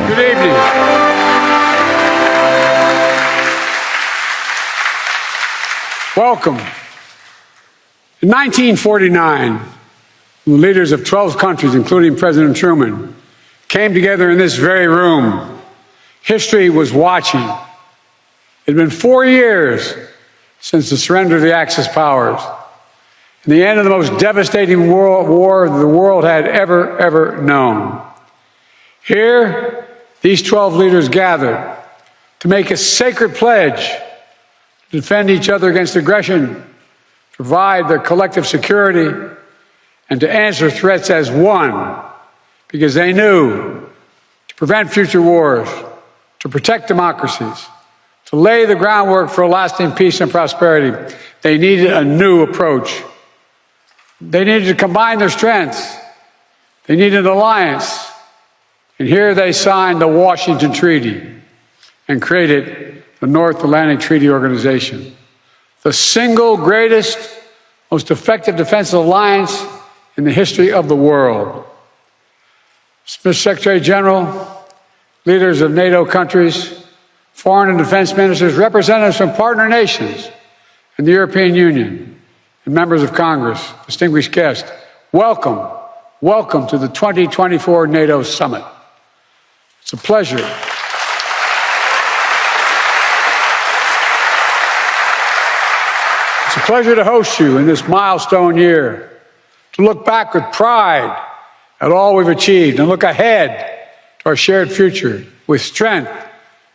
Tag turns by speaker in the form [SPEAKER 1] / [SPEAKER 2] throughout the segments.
[SPEAKER 1] Good evening. Welcome. In 1949, the leaders of 12 countries, including President Truman, came together in this very room. History was watching. It had been 4 years since the surrender of the Axis powers and the end of the most devastating war the world had ever known. Here, these 12 leaders gathered to make a sacred pledge to defend each other against aggression, provide their collective security, and to answer threats as one, because they knew to prevent future wars, to protect democracies, to lay the groundwork for lasting peace and prosperity, they needed a new approach. They needed to combine their strengths. They needed an alliance. And here they signed the Washington Treaty and created the North Atlantic Treaty Organization, the single greatest, most effective defense alliance in the history of the world. Mr. Secretary General, leaders of NATO countries, foreign and defense ministers, representatives from partner nations and the European Union, and members of Congress, distinguished guests, welcome to the 2024 NATO Summit. It's a pleasure. It's a pleasure to host you in this milestone year, to look back with pride at all we've achieved and look ahead to our shared future with strength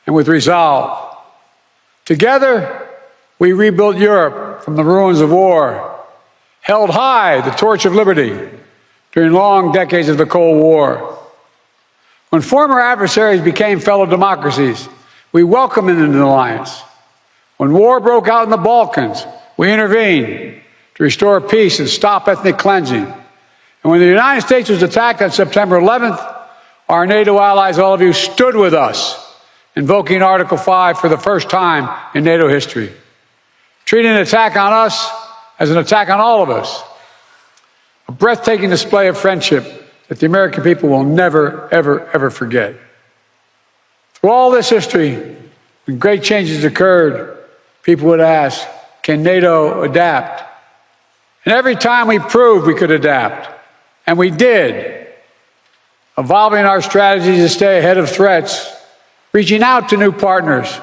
[SPEAKER 1] and with resolve. Together, we rebuilt Europe from the ruins of war, held high the torch of liberty during long decades of the Cold War. When former adversaries became fellow democracies, we welcomed them into the alliance. When war broke out in the Balkans, we intervened to restore peace and stop ethnic cleansing. And when the United States was attacked on September 11th, our NATO allies, all of you, stood with us, invoking Article 5 for the first time in NATO history, treating an attack on us as an attack on all of us. A breathtaking display of friendship that the American people will never, ever forget. Through all this history, when great changes occurred, people would ask, can NATO adapt? And every time we proved we could adapt, and we did, evolving our strategies to stay ahead of threats, reaching out to new partners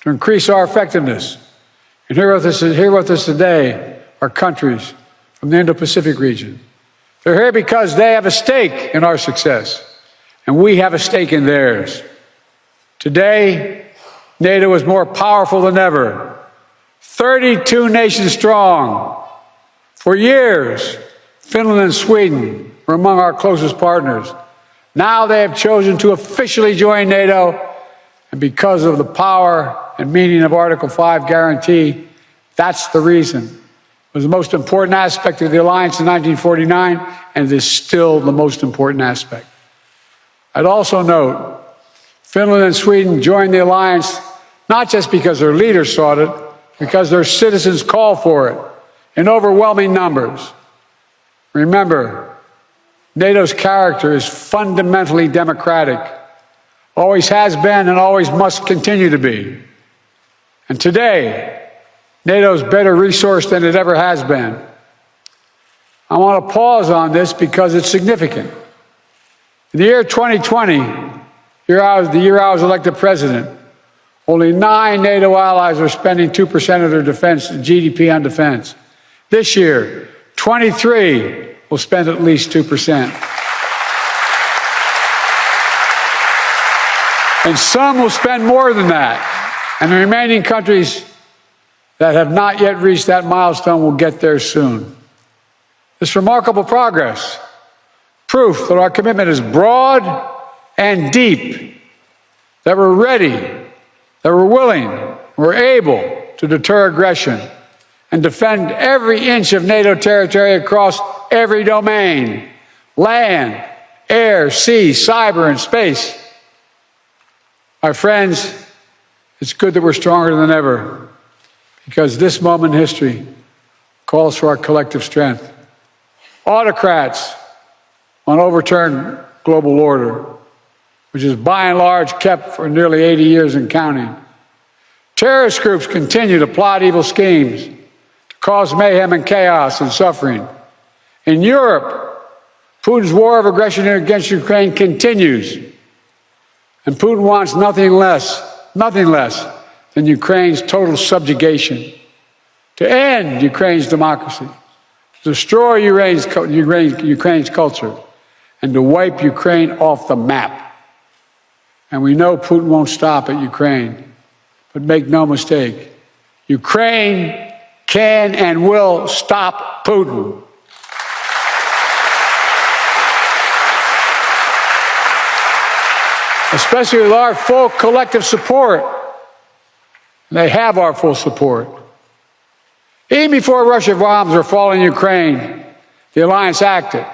[SPEAKER 1] to increase our effectiveness. And here with us today are countries from the Indo-Pacific region. They're here because they have a stake in our success, and we have a stake in theirs. Today, NATO is more powerful than ever, 32 nations strong. For years, Finland and Sweden were among our closest partners. Now they have chosen to officially join NATO, and because of the power and meaning of Article 5 guarantee, that's the reason. It was the most important aspect of the alliance in 1949, and it is still the most important aspect. I'd also note, Finland and Sweden joined the alliance not just because their leaders sought it, because their citizens called for it in overwhelming numbers. Remember, NATO's character is fundamentally democratic, always has been and always must continue to be. And today, NATO is better resourced than it ever has been. I want to pause on this because it's significant. In the year 2020, the year I was elected president, only 9 NATO allies were spending 2% of their defense GDP on defense. This year, 23 will spend at least 2%. And some will spend more than that. And the remaining countries that have not yet reached that milestone will get there soon. This remarkable progress, proof that our commitment is broad and deep, that we're ready, that we're willing, we're able to deter aggression and defend every inch of NATO territory across every domain: land, air, sea, cyber, and space. My friends, it's good that we're stronger than ever, because this moment in history calls for our collective strength. Autocrats want to overturn global order. which is by and large kept for nearly 80 years and counting. Terrorist groups continue to plot evil schemes to cause mayhem and chaos and suffering. In Europe, Putin's war of aggression against Ukraine continues, and Putin wants nothing less than Ukraine's total subjugation, to end Ukraine's democracy, to destroy Ukraine's culture, and to wipe Ukraine off the map. And we know Putin won't stop at Ukraine. But make no mistake, Ukraine can and will stop Putin. Especially with our full collective support. They have our full support. Even before Russian bombs were falling in Ukraine, the alliance acted.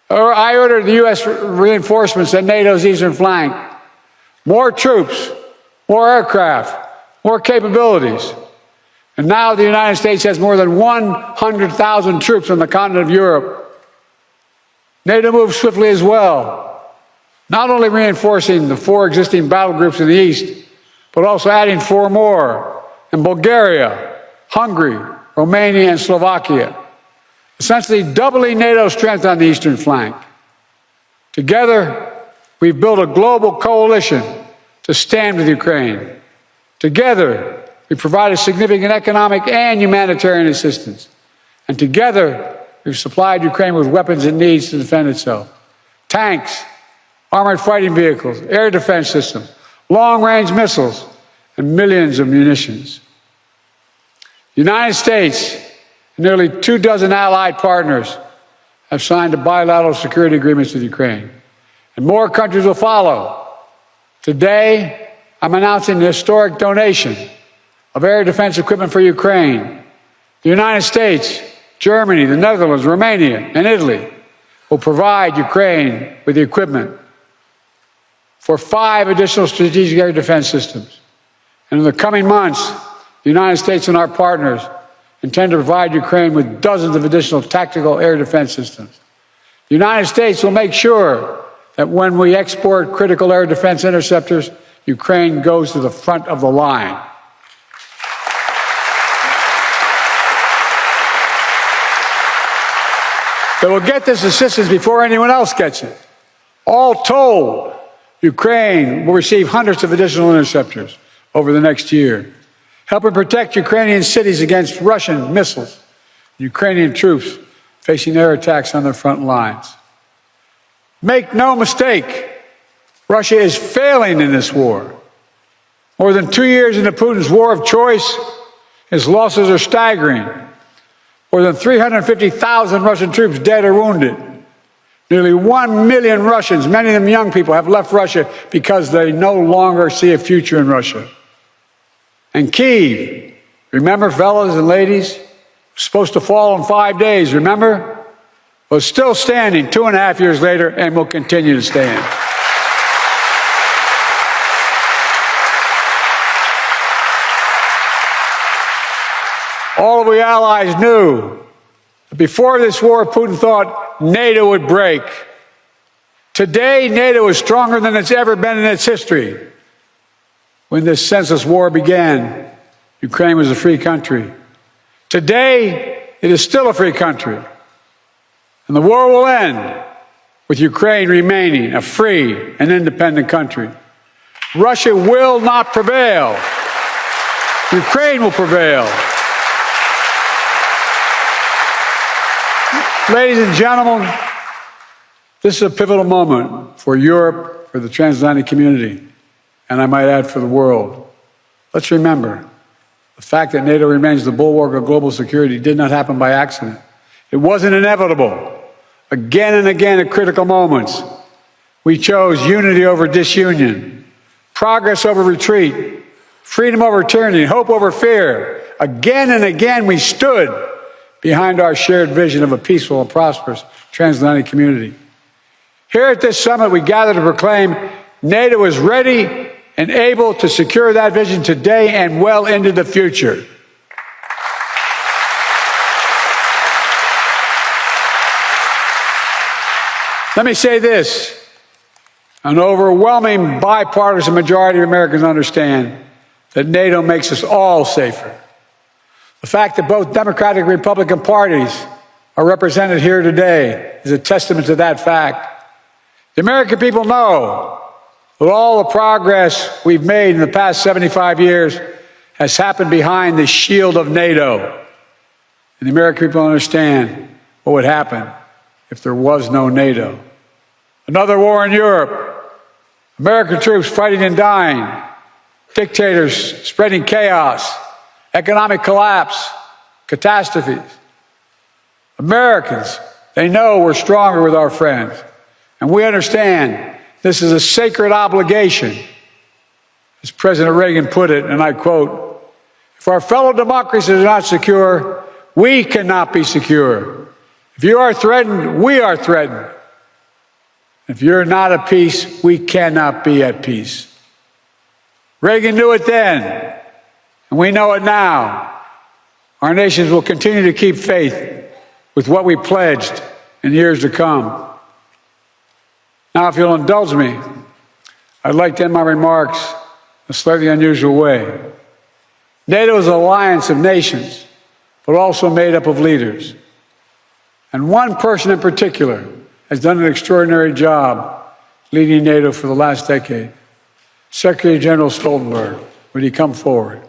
[SPEAKER 1] I ordered the U.S. reinforcements at NATO's eastern flank. More troops, more aircraft, more capabilities. And now the United States has more than 100,000 troops on the continent of Europe. NATO moves swiftly as well, not only reinforcing the 4 existing battle groups in the east, but also adding 4 more in Bulgaria, Hungary, Romania, and Slovakia, essentially doubling NATO's strength on the eastern flank. Together, we've built a global coalition to stand with Ukraine. Together, we provided significant economic and humanitarian assistance. And together, we've supplied Ukraine with weapons it needs to defend itself. Tanks, armored fighting vehicles, air defense systems, long-range missiles, and millions of munitions. The United States and nearly 24 allied partners have signed bilateral security agreements with Ukraine. And more countries will follow. Today, I'm announcing the historic donation of air defense equipment for Ukraine. The United States, Germany, the Netherlands, Romania, and Italy will provide Ukraine with the equipment for 5 additional strategic air defense systems. And in the coming months, the United States and our partners intend to provide Ukraine with dozens of additional tactical air defense systems. The United States will make sure that when we export critical air defense interceptors, Ukraine goes to the front of the line. They will get this assistance before anyone else gets it. All told, Ukraine will receive hundreds of additional interceptors over the next year, helping protect Ukrainian cities against Russian missiles, Ukrainian troops facing air attacks on their front lines. Make no mistake, Russia is failing in this war. More than 2 years into Putin's war of choice, his losses are staggering. More than 350,000 Russian troops dead or wounded. Nearly 1 million Russians, many of them young people, have left Russia because they no longer see a future in Russia. And Kyiv, remember, fellas and ladies, was supposed to fall in 5 days, remember? Was still standing 2.5 years later and will continue to stand. All of we allies knew that before this war, Putin thought NATO would break. Today, NATO is stronger than it's ever been in its history. When this senseless war began, Ukraine was a free country. Today, it is still a free country. And the war will end with Ukraine remaining a free and independent country. Russia will not prevail. Ukraine will prevail. Ladies and gentlemen, this is a pivotal moment for Europe, for the transatlantic community, and I might add for the world. Let's remember, the fact that NATO remains the bulwark of global security did not happen by accident. It wasn't inevitable. Again and again at critical moments, we chose unity over disunion, progress over retreat, freedom over tyranny, hope over fear. Again and again we stood behind our shared vision of a peaceful and prosperous transatlantic community. Here at this summit, we gather to proclaim NATO is ready and able to secure that vision today and well into the future. Let me say this. An overwhelming bipartisan majority of Americans understand that NATO makes us all safer. The fact that both Democratic and Republican parties are represented here today is a testament to that fact. The American people know that all the progress we've made in the past 75 years has happened behind the shield of NATO. And the American people understand what would happen if there was no NATO. Another war in Europe, American troops fighting and dying, dictators spreading chaos, economic collapse, catastrophes. Americans, they know we're stronger with our friends. And we understand this is a sacred obligation. As President Reagan put it, and I quote, "If our fellow democracies are not secure, we cannot be secure. If you are threatened, we are threatened. If you're not at peace, we cannot be at peace." Reagan knew it then, and we know it now. Our nations will continue to keep faith with what we pledged in years to come. Now, if you'll indulge me, I'd like to end my remarks in a slightly unusual way. NATO is an alliance of nations, but also made up of leaders. And one person in particular has done an extraordinary job leading NATO for the last decade. Secretary General Stoltenberg, would he come forward?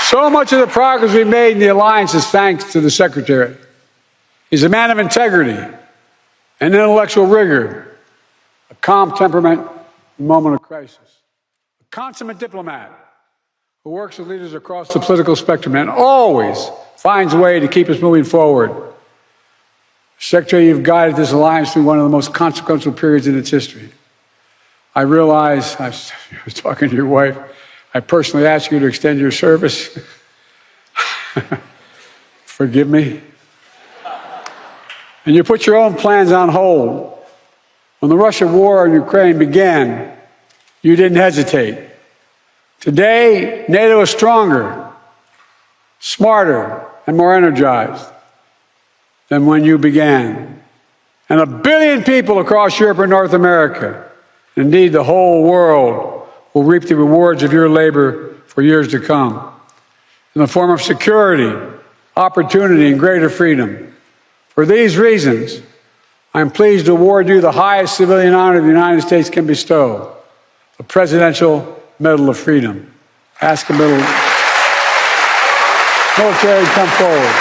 [SPEAKER 1] So much of the progress we've made in the alliance is thanks to the Secretary. He's a man of integrity and intellectual rigor, a calm temperament in a moment of crisis, a consummate diplomat who works with leaders across the political spectrum and always finds a way to keep us moving forward. Secretary, you've guided this alliance through one of the most consequential periods in its history. I realize, I was talking to your wife, I personally asked you to extend your service. Forgive me. And you put your own plans on hold. When the Russian war in Ukraine began, you didn't hesitate. Today, NATO is stronger, smarter, and more energized than when you began. And 1 billion people across Europe and North America, indeed the whole world, will reap the rewards of your labor for years to come in the form of security, opportunity, and greater freedom. For these reasons, I'm pleased to award you the highest civilian honor the United States can bestow, the Presidential Medal of Freedom. Ask a military to come forward.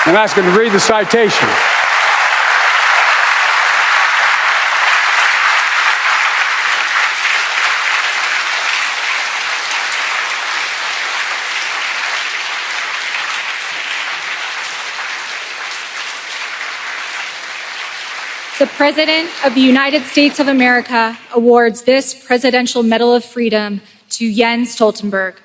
[SPEAKER 1] And ask him to read the citation.
[SPEAKER 2] The President of the United States of America awards this Presidential Medal of Freedom to Jens Stoltenberg.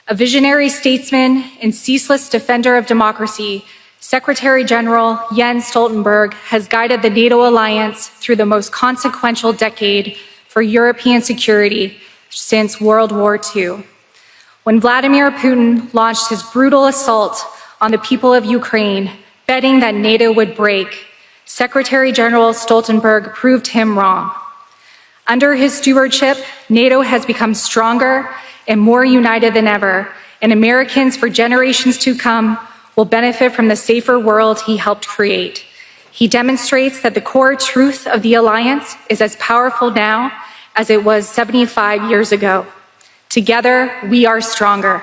[SPEAKER 2] A visionary statesman and ceaseless defender of democracy, Secretary General Jens Stoltenberg has guided the NATO alliance through the most consequential decade for European security since World War II. When Vladimir Putin launched his brutal assault on the people of Ukraine, betting that NATO would break, Secretary General Stoltenberg proved him wrong. Under his stewardship, NATO has become stronger and more united than ever, and Americans for generations to come will benefit from the safer world he helped create. He demonstrates that the core truth of the alliance is as powerful now as it was 75 years ago. Together, we are stronger.